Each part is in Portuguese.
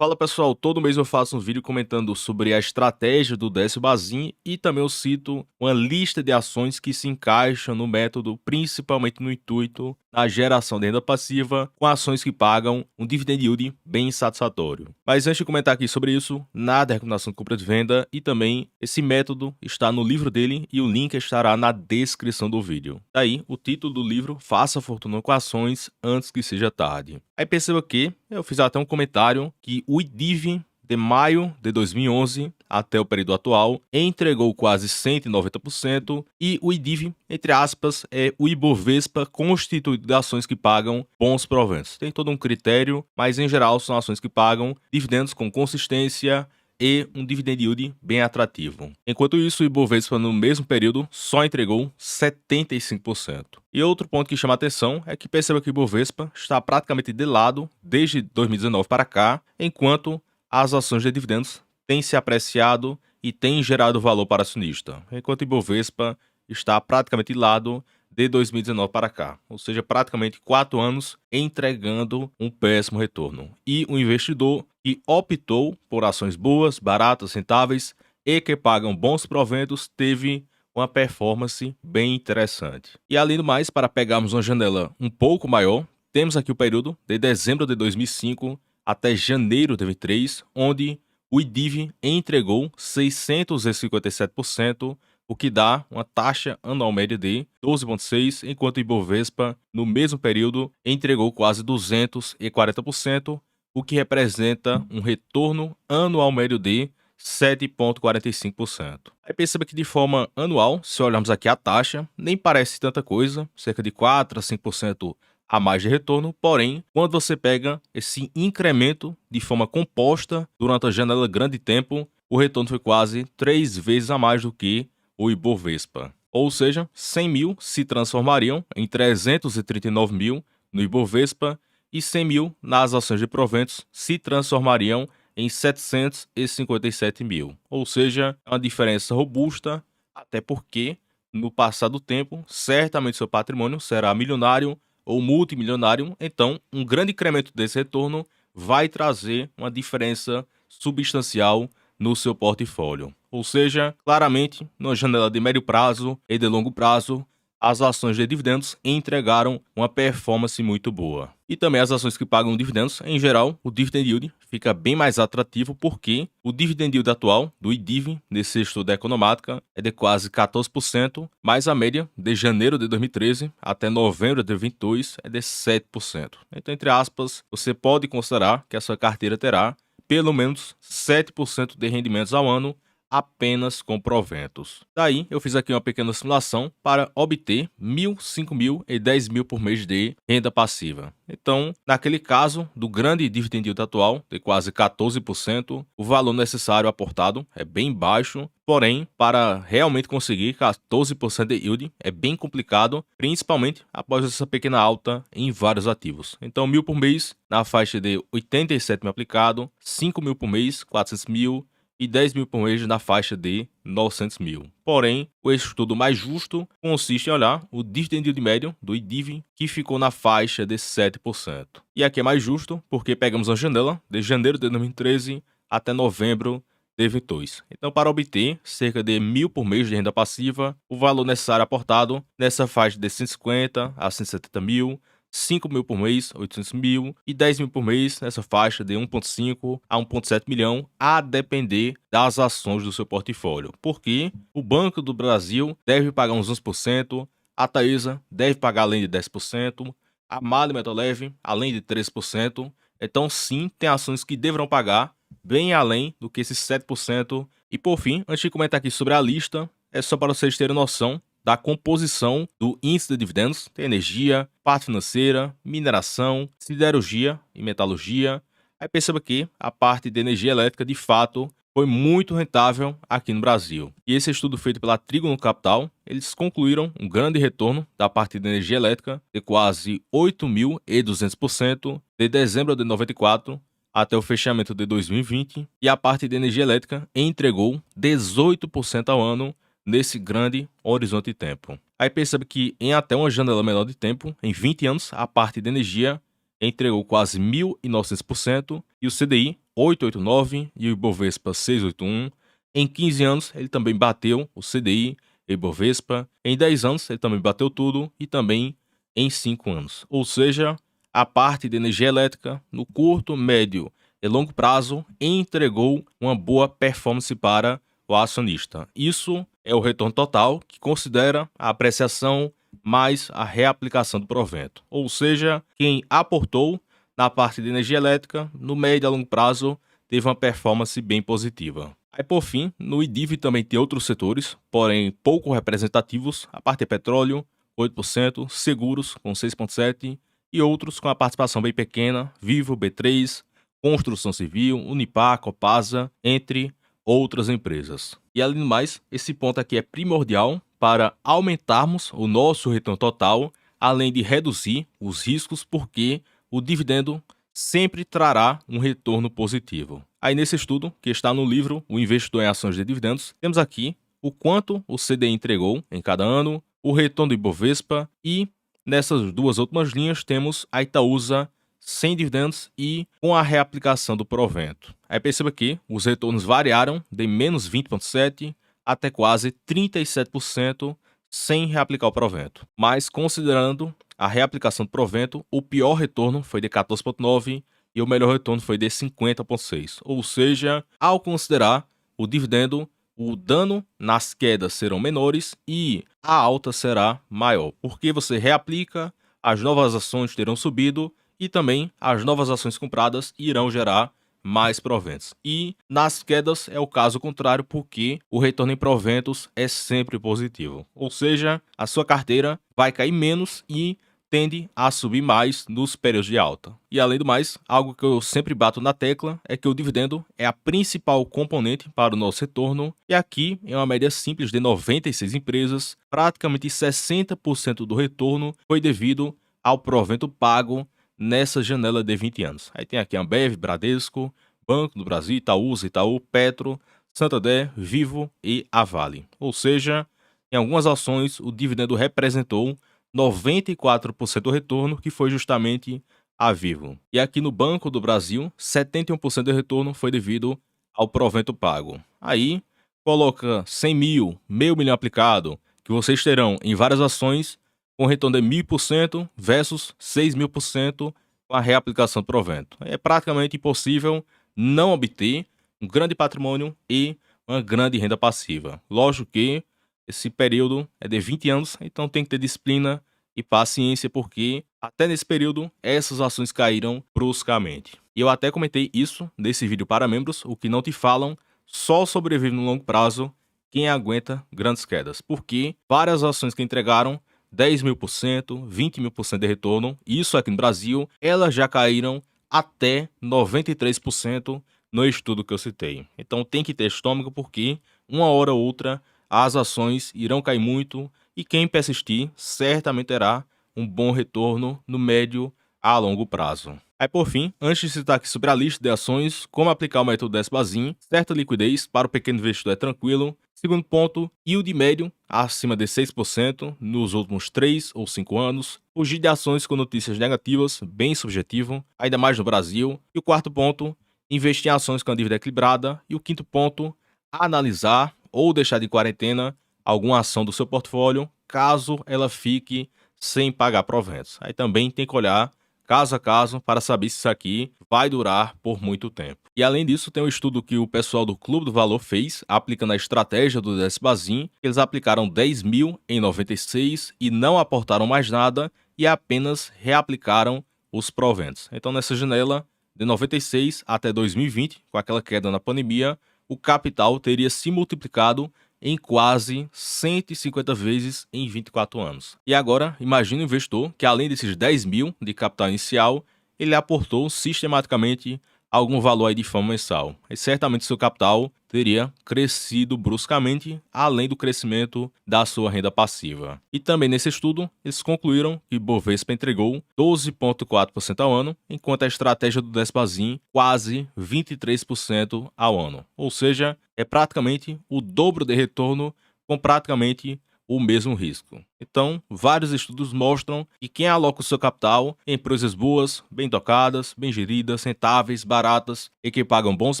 Fala pessoal, todo mês eu faço um vídeo comentando sobre a estratégia do Décio Bazin e também eu cito uma lista de ações que se encaixam no método, principalmente no intuito da geração de renda passiva, com ações que pagam um dividend yield bem satisfatório. Mas antes de comentar aqui sobre isso, nada é recomendação de compra de venda e também esse método está no livro dele e o link estará na descrição do vídeo. Daí o título do livro, Faça Fortuna com Ações Antes que Seja Tarde. Aí perceba que eu fiz até um comentário que o IDIV de maio de 2011 até o período atual entregou quase 190% e o IDIV, entre aspas, é o Ibovespa constituído de ações que pagam bons proventos. Tem todo um critério, mas em geral são ações que pagam dividendos com consistência e um dividend yield bem atrativo. Enquanto isso, o Ibovespa no mesmo período só entregou 75%. E outro ponto que chama a atenção é que perceba que o Ibovespa está praticamente de lado desde 2019 para cá, enquanto as ações de dividendos têm se apreciado e têm gerado valor para acionista, enquanto o Ibovespa está praticamente de lado de 2019 para cá, ou seja, praticamente 4 anos entregando um péssimo retorno. E o investidor que optou por ações boas, baratas, rentáveis e que pagam bons proventos teve uma performance bem interessante. E além do mais, para pegarmos uma janela um pouco maior, temos aqui o período de dezembro de 2005 até janeiro de 2023, onde o IDIV entregou 657%, o que dá uma taxa anual média de 12,6%, enquanto o Ibovespa, no mesmo período, entregou quase 240%, o que representa um retorno anual médio de 7,45%. Aí perceba que de forma anual, se olharmos aqui a taxa, nem parece tanta coisa, cerca de 4 a 5% a mais de retorno, porém, quando você pega esse incremento de forma composta durante a janela grande de tempo, o retorno foi quase 3 vezes a mais do que o Ibovespa. Ou seja, 100 mil se transformariam em 339 mil no Ibovespa e 100 mil nas ações de proventos se transformariam em 757 mil. Ou seja, é uma diferença robusta, até porque, no passar do tempo, certamente seu patrimônio será milionário ou multimilionário, então um grande incremento desse retorno vai trazer uma diferença substancial no seu portfólio. Ou seja, claramente, na janela de médio prazo e de longo prazo, as ações de dividendos entregaram uma performance muito boa. E também as ações que pagam dividendos, em geral, o dividend yield fica bem mais atrativo porque o dividend yield atual do IDIV, nesse estudo da Economática, é de quase 14%, mas a média de janeiro de 2013 até novembro de 2022 é de 7%. Então, entre aspas, você pode considerar que a sua carteira terá pelo menos 7% de rendimentos ao ano apenas com proventos. Daí, eu fiz aqui uma pequena simulação para obter 1.000, 5.000 e 10.000 por mês de renda passiva. Então, naquele caso do grande dividend yield atual, de quase 14%, o valor necessário aportado é bem baixo, porém, para realmente conseguir 14% de yield é bem complicado, principalmente após essa pequena alta em vários ativos. Então, 1.000 por mês na faixa de 87 mil aplicado, 5 mil por mês, 400 mil, e 10 mil por mês na faixa de 900 mil. Porém, o estudo mais justo consiste em olhar o dividend yield médio do IDIV, que ficou na faixa de 7%. E aqui é mais justo porque pegamos a janela de janeiro de 2013 até novembro de 2022. Então, para obter cerca de 1.000 por mês de renda passiva, o valor necessário aportado nessa faixa de 150 a 170 mil, 5 mil por mês, 800 mil, e 10 mil por mês nessa faixa de 1,5 a 1,7 milhão, a depender das ações do seu portfólio. Porque o Banco do Brasil deve pagar uns 11%, a Taesa deve pagar além de 10%, a Mali Metal Leve além de 3%. Então, sim, tem ações que deverão pagar bem além do que esses 7%. E por fim, antes de comentar aqui sobre a lista, é só para vocês terem noção da composição do índice de dividendos. Tem energia, parte financeira, mineração, siderurgia e metalurgia. Aí perceba que a parte de energia elétrica, de fato, foi muito rentável aqui no Brasil. E esse estudo feito pela Trígono Capital, eles concluíram um grande retorno da parte de energia elétrica de quase 8.200% de dezembro de 94 até o fechamento de 2020. E a parte de energia elétrica entregou 18% ao ano nesse grande horizonte de tempo. Aí percebe que em até uma janela menor de tempo, em 20 anos, a parte de energia entregou quase 1.900%, e o CDI 8,89% e o Ibovespa 6,81%. Em 15 anos, ele também bateu o CDI e o Ibovespa. Em 10 anos, ele também bateu tudo, e também em 5 anos. Ou seja, a parte de energia elétrica, no curto, médio e longo prazo, entregou uma boa performance para o acionista. Isso é o retorno total, que considera a apreciação mais a reaplicação do provento. Ou seja, quem aportou na parte de energia elétrica, no médio e longo prazo, teve uma performance bem positiva. Aí, por fim, no IDIV também tem outros setores, porém pouco representativos, a parte de petróleo, 8%, seguros, com 6,7%, e outros com a participação bem pequena, Vivo, B3, Construção Civil, Unipar, Copasa, entre outras empresas. E além do mais, esse ponto aqui é primordial para aumentarmos o nosso retorno total, além de reduzir os riscos, porque o dividendo sempre trará um retorno positivo. Aí nesse estudo, que está no livro O Investidor em Ações de Dividendos, temos aqui o quanto o CDI entregou em cada ano, o retorno do Ibovespa, e nessas duas últimas linhas temos a Itaúsa sem dividendos e com a reaplicação do provento. Aí perceba que os retornos variaram de menos 20,7% até quase 37% sem reaplicar o provento. Mas considerando a reaplicação do provento, o pior retorno foi de 14,9% e o melhor retorno foi de 50,6%. Ou seja, ao considerar o dividendo, o dano nas quedas serão menores e a alta será maior, porque você reaplica, as novas ações terão subido e também as novas ações compradas irão gerar mais proventos. E nas quedas é o caso contrário, porque o retorno em proventos é sempre positivo. Ou seja, a sua carteira vai cair menos e tende a subir mais nos períodos de alta. E além do mais, algo que eu sempre bato na tecla é que o dividendo é a principal componente para o nosso retorno, e aqui em uma média simples de 96 empresas, praticamente 60% do retorno foi devido ao provento pago nessa janela de 20 anos. Aí tem aqui Ambev, Bradesco, Banco do Brasil, Itaúsa, Itaú, Petro, Santander, Vivo e a Vale. Ou seja, em algumas ações o dividendo representou 94% do retorno, que foi justamente a Vivo. E aqui no Banco do Brasil, 71% do retorno foi devido ao provento pago. Aí coloca 100 mil, meio milhão aplicado, que vocês terão em várias ações com retorno de 1.000% versus 6.000% com a reaplicação do provento. É praticamente impossível não obter um grande patrimônio e uma grande renda passiva. Lógico que esse período é de 20 anos, então tem que ter disciplina e paciência, porque até nesse período essas ações caíram bruscamente. E eu até comentei isso nesse vídeo para membros, o que não te falam, só sobrevive no longo prazo quem aguenta grandes quedas, porque várias ações que entregaram 10.000%, 20.000% de retorno, isso aqui no Brasil, elas já caíram até 93% no estudo que eu citei. Então tem que ter estômago, porque uma hora ou outra as ações irão cair muito e quem persistir certamente terá um bom retorno no médio a longo prazo. Aí por fim, antes de citar aqui sobre a lista de ações, como aplicar o método Desbazin, certa liquidez para o pequeno investidor é tranquilo. Segundo ponto, yield médio acima de 6% nos últimos 3 ou 5 anos. Fugir de ações com notícias negativas, bem subjetivo, ainda mais no Brasil. E o quarto ponto, investir em ações com a dívida equilibrada. E o quinto ponto, analisar ou deixar de quarentena alguma ação do seu portfólio, caso ela fique sem pagar proventos. Aí também tem que olhar caso a caso para saber se isso aqui vai durar por muito tempo. E além disso, tem um estudo que o pessoal do Clube do Valor fez, aplicando a estratégia do Desbazin. Eles aplicaram 10 mil em 96 e não aportaram mais nada e apenas reaplicaram os proventos. Então nessa janela de 96 até 2020, com aquela queda na pandemia, o capital teria se multiplicado em quase 150 vezes em 24 anos. E agora, imagine um investidor que, além desses 10 mil de capital inicial, ele aportou sistematicamente algum valor aí de forma mensal. E certamente seu capital teria crescido bruscamente, além do crescimento da sua renda passiva. E também nesse estudo, eles concluíram que Bovespa entregou 12,4% ao ano, enquanto a estratégia do Desbazin quase 23% ao ano. Ou seja, é praticamente o dobro de retorno com praticamente o mesmo risco. Então, vários estudos mostram que quem aloca o seu capital em empresas boas, bem tocadas, bem geridas, rentáveis, baratas e que pagam bons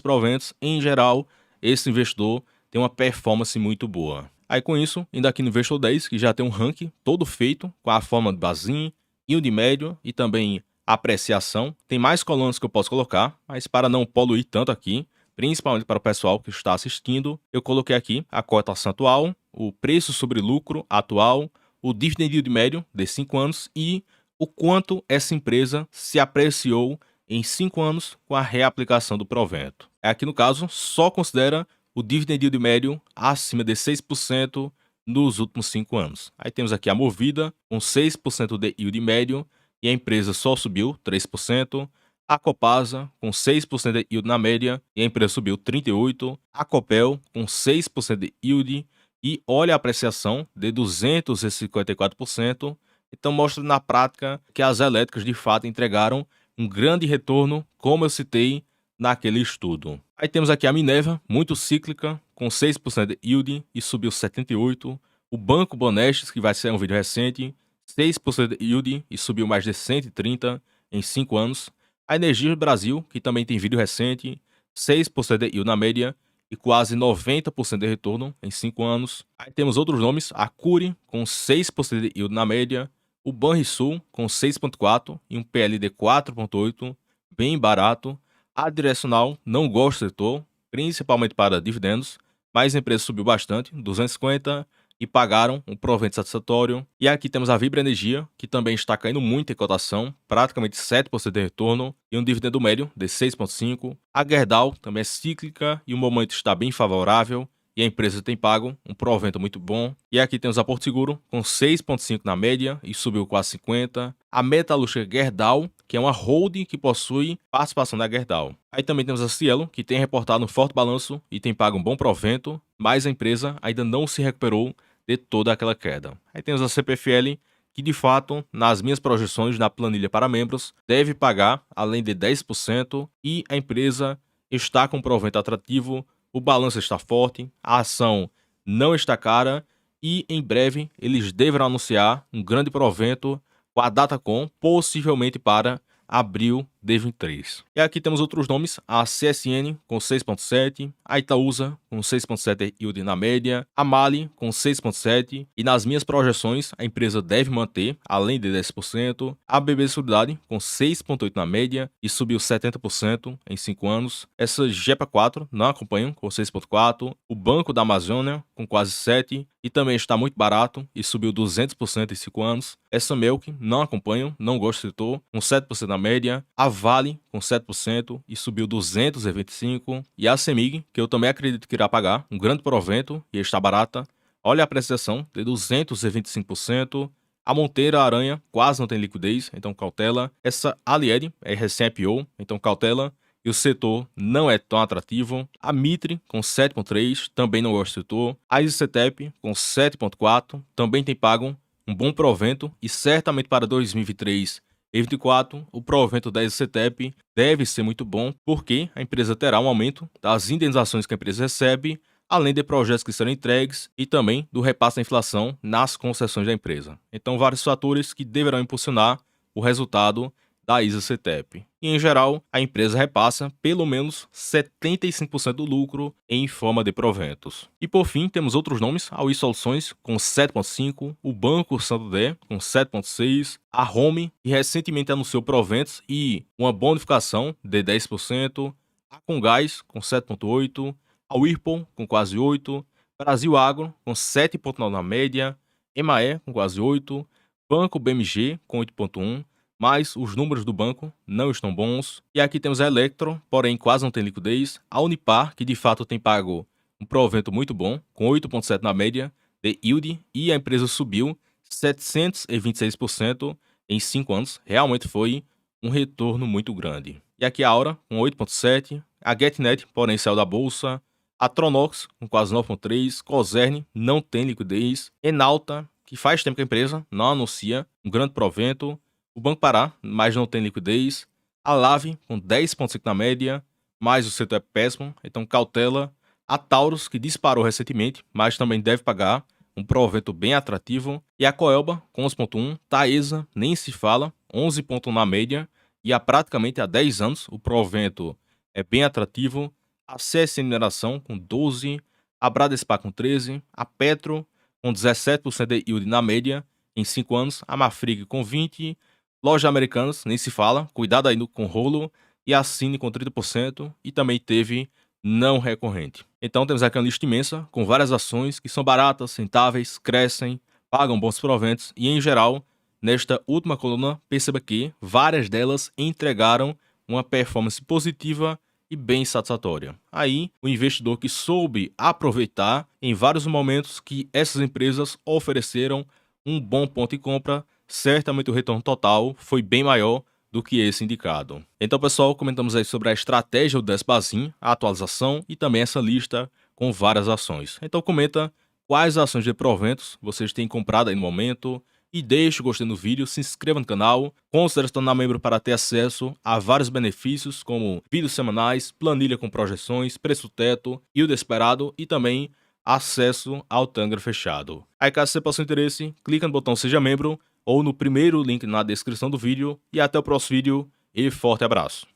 proventos, em geral, esse investidor tem uma performance muito boa. Aí com isso, indo aqui no Investor 10, que já tem um ranking todo feito com a forma de Bazin, yield médio e também apreciação. Tem mais colunas que eu posso colocar, mas para não poluir tanto aqui, principalmente para o pessoal que está assistindo, eu coloquei aqui a cotação atual, o preço sobre lucro atual, o dividend yield médio de 5 anos e o quanto essa empresa se apreciou em 5 anos com a reaplicação do provento. Aqui no caso, só considera o dividend yield médio acima de 6% nos últimos 5 anos. Aí temos aqui a Movida com 6% de yield médio e a empresa só subiu 3%. A Copasa com 6% de yield na média e a empresa subiu 38%. A Copel com 6% de yield e olha a apreciação de 254%. Então mostra na prática que as elétricas de fato entregaram um grande retorno, como eu citei naquele estudo. Aí temos aqui a Minerva, muito cíclica, com 6% de yield e subiu 78%. O Banco Bonestes, que vai ser um vídeo recente, 6% de yield e subiu mais de 130% em 5 anos. A Energias Brasil, que também tem vídeo recente, 6% de yield na média e quase 90% de retorno em 5 anos. Aí temos outros nomes, a Cury, com 6% de yield na média, o Banrisul, com 6,4% e um PL de 4,8%, bem barato. A Direcional, não gosto do setor, principalmente para dividendos, mas a empresa subiu bastante, 250%, e pagaram um provento satisfatório. E aqui temos a Vibra Energia, que também está caindo muito em cotação, praticamente 7% de retorno e um dividendo médio de 6,5%. A Gerdau também é cíclica e o momento está bem favorável e a empresa tem pago um provento muito bom. E aqui temos a Porto Seguro com 6,5% na média e subiu quase 50%. A metalúrgica Gerdau, que é uma holding que possui participação da Gerdau. Aí também temos a Cielo, que tem reportado um forte balanço e tem pago um bom provento, mas a empresa ainda não se recuperou de toda aquela queda. Aí temos a CPFL, que de fato, nas minhas projeções na planilha para membros, deve pagar além de 10% e a empresa está com um provento atrativo, o balanço está forte, a ação não está cara e em breve eles deverão anunciar um grande provento com a Datacom, possivelmente para abril de 23. E aqui temos outros nomes, a CSN com 6,7%, a Itaúsa com 6,7% yield na média, a Mali com 6,7% e nas minhas projeções a empresa deve manter além de 10%, a BB Seguridade com 6,8% na média e subiu 70% em 5 anos, essa GEPA 4 não acompanham com 6,4%, o Banco da Amazônia com quase 7% e também está muito barato e subiu 200% em 5 anos, essa Melk não acompanham, não gosto do setor, com 7% na média, a Vale com 7% e subiu 225%, e a Semig, que eu também acredito que irá pagar um grande provento e está barata, olha a apreciação de 225%, a Monteira Aranha quase não tem liquidez, então cautela, essa Alied é recém-IPO, então cautela, e o setor não é tão atrativo. A Mitre com 7,3%, também não gosto do setor. A EasyCetep com 7,4%, também tem pago um bom provento e certamente para 2023 e 2024 o provento da EasyCetep deve ser muito bom porque a empresa terá um aumento das indenizações que a empresa recebe, além de projetos que serão entregues e também do repasse da inflação nas concessões da empresa. Então vários fatores que deverão impulsionar o resultado da EasyCetep. E, em geral, a empresa repassa pelo menos 75% do lucro em forma de proventos. E, por fim, temos outros nomes, a Oi Soluções, com 7,5%, o Banco Santander, com 7,6%, a Home, que recentemente anunciou proventos e uma bonificação de 10%, a Comgás, com 7,8%, a Whirlpool, com quase 8%, Brasil Agro, com 7,9% na média, Emaé, com quase 8%, Banco BMG, com 8,1%, mas os números do banco não estão bons. E aqui temos a Electro, porém quase não tem liquidez. A Unipar, que de fato tem pago um provento muito bom, com 8,7% na média de yield, e a empresa subiu 726% em 5 anos. Realmente foi um retorno muito grande. E aqui a Aura, com 8,7%, a GetNet, porém saiu da bolsa, a Tronox, com quase 9,3%, Cosern não tem liquidez, Enalta, que faz tempo que a empresa não anuncia um grande provento, o Banco Pará, mas não tem liquidez. A Lave, com 10,5% na média, mas o setor é péssimo, então cautela. A Taurus, que disparou recentemente, mas também deve pagar um provento bem atrativo. E a Coelba, com 11,1, Taesa, nem se fala, 11,1 na média, e há praticamente há 10 anos o provento é bem atrativo. A CSN Mineração com 12, a Bradespar com 13, a Petro com 17% de yield na média em 5 anos, a Marfrig com 20, Lojas Americanas, nem se fala, cuidado aí com rolo, e a Cine com 30%, e também teve não recorrente. Então temos aqui uma lista imensa, com várias ações que são baratas, rentáveis, crescem, pagam bons proventos, e em geral, nesta última coluna, perceba que várias delas entregaram uma performance positiva e bem satisfatória. Aí, o investidor que soube aproveitar em vários momentos que essas empresas ofereceram um bom ponto de compra, certamente o retorno total foi bem maior do que esse indicado. Então, pessoal, comentamos aí sobre a estratégia do Despazin, a atualização e também essa lista com várias ações. Então, comenta quais ações de proventos vocês têm comprado aí no momento, e deixe o gostei no vídeo, se inscreva no canal, considere se tornar membro para ter acesso a vários benefícios como vídeos semanais, planilha com projeções, preço teto, yield esperado e também acesso ao Tangra fechado. Aí caso você possa interesse, clica no botão seja membro ou no primeiro link na descrição do vídeo e até o próximo vídeo e forte abraço.